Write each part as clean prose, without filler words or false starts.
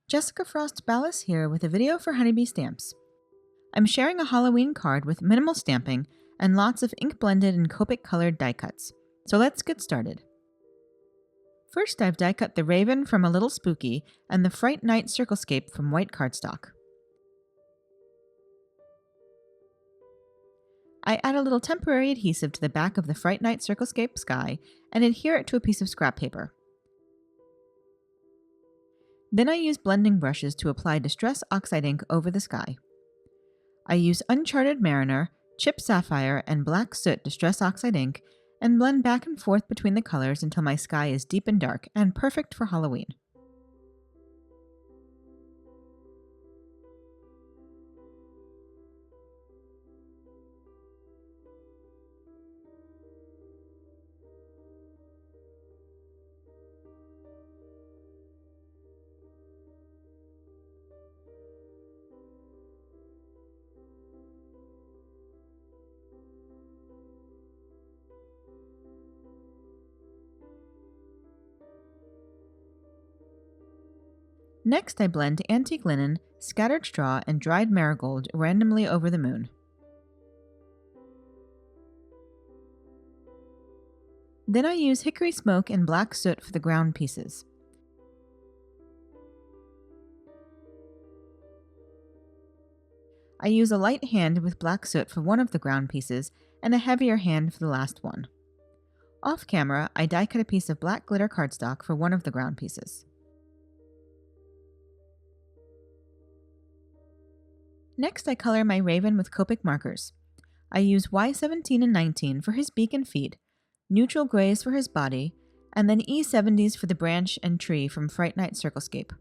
Jessica Frost-Ballas here with a video for Honeybee Stamps. I'm sharing a Halloween card with minimal stamping and lots of ink blended and Copic colored die cuts. So let's get started. First, I've die cut the Raven from A Little Spooky and the Fright Night Circlescape from white cardstock. I add a little temporary adhesive to the back of the Fright Night Circlescape sky and adhere it to a piece of scrap paper. Then I use blending brushes to apply Distress Oxide ink over the sky. I use Uncharted Mariner, Chip Sapphire, and Black Soot Distress Oxide ink and blend back and forth between the colors until my sky is deep and dark and perfect for Halloween. Next, I blend antique linen, scattered straw, and dried marigold randomly over the moon. Then I use hickory smoke and black soot for the ground pieces. I use a light hand with black soot for one of the ground pieces and a heavier hand for the last one. Off camera, I die cut a piece of black glitter cardstock for one of the ground pieces. Next, I color my Raven with Copic markers. I use Y17 and 19 for his beak and feet, neutral grays for his body, and then E70s for the branch and tree from Fright Night Circlescape.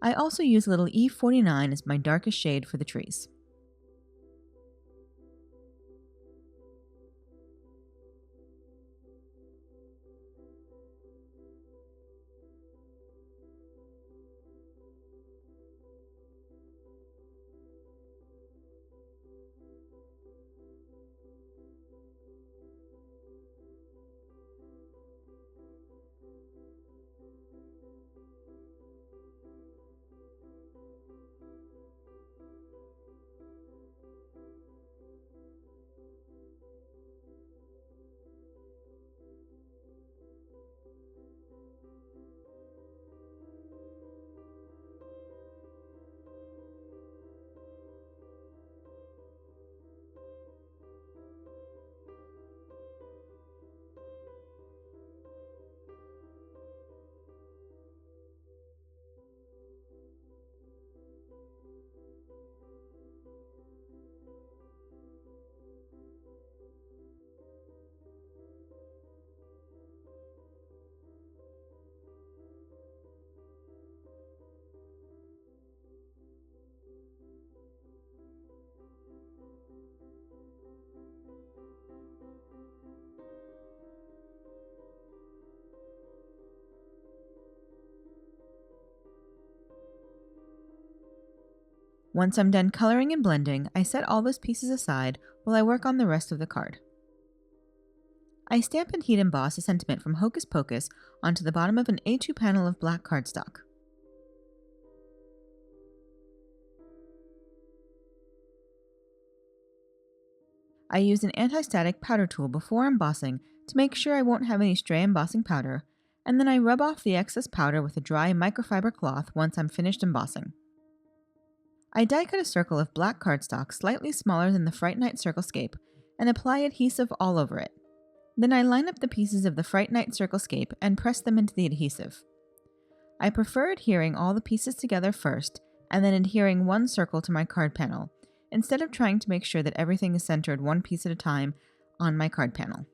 I also use little E49 as my darkest shade for the trees. Once I'm done coloring and blending, I set all those pieces aside while I work on the rest of the card. I stamp and heat emboss a sentiment from Hocus Pocus onto the bottom of an A2 panel of black cardstock. I use an anti-static powder tool before embossing to make sure I won't have any stray embossing powder, and then I rub off the excess powder with a dry microfiber cloth once I'm finished embossing. I die cut a circle of black cardstock slightly smaller than the Fright Night Circlescape and apply adhesive all over it. Then I line up the pieces of the Fright Night Circlescape and press them into the adhesive. I prefer adhering all the pieces together first and then adhering one circle to my card panel, instead of trying to make sure that everything is centered one piece at a time on my card panel.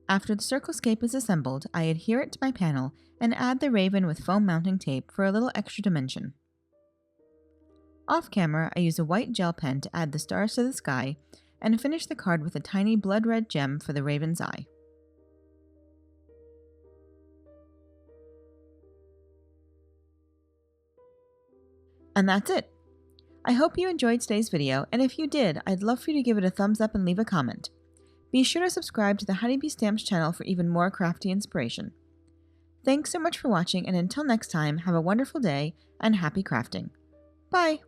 After the Circlescape is assembled, I adhere it to my panel and add the raven with foam mounting tape for a little extra dimension. Off camera, I use a white gel pen to add the stars to the sky and finish the card with a tiny blood red gem for the raven's eye. And that's it! I hope you enjoyed today's video, and if you did, I'd love for you to give it a thumbs up and leave a comment. Be sure to subscribe to the Honeybee Stamps channel for even more crafty inspiration. Thanks so much for watching, and until next time, have a wonderful day and happy crafting. Bye!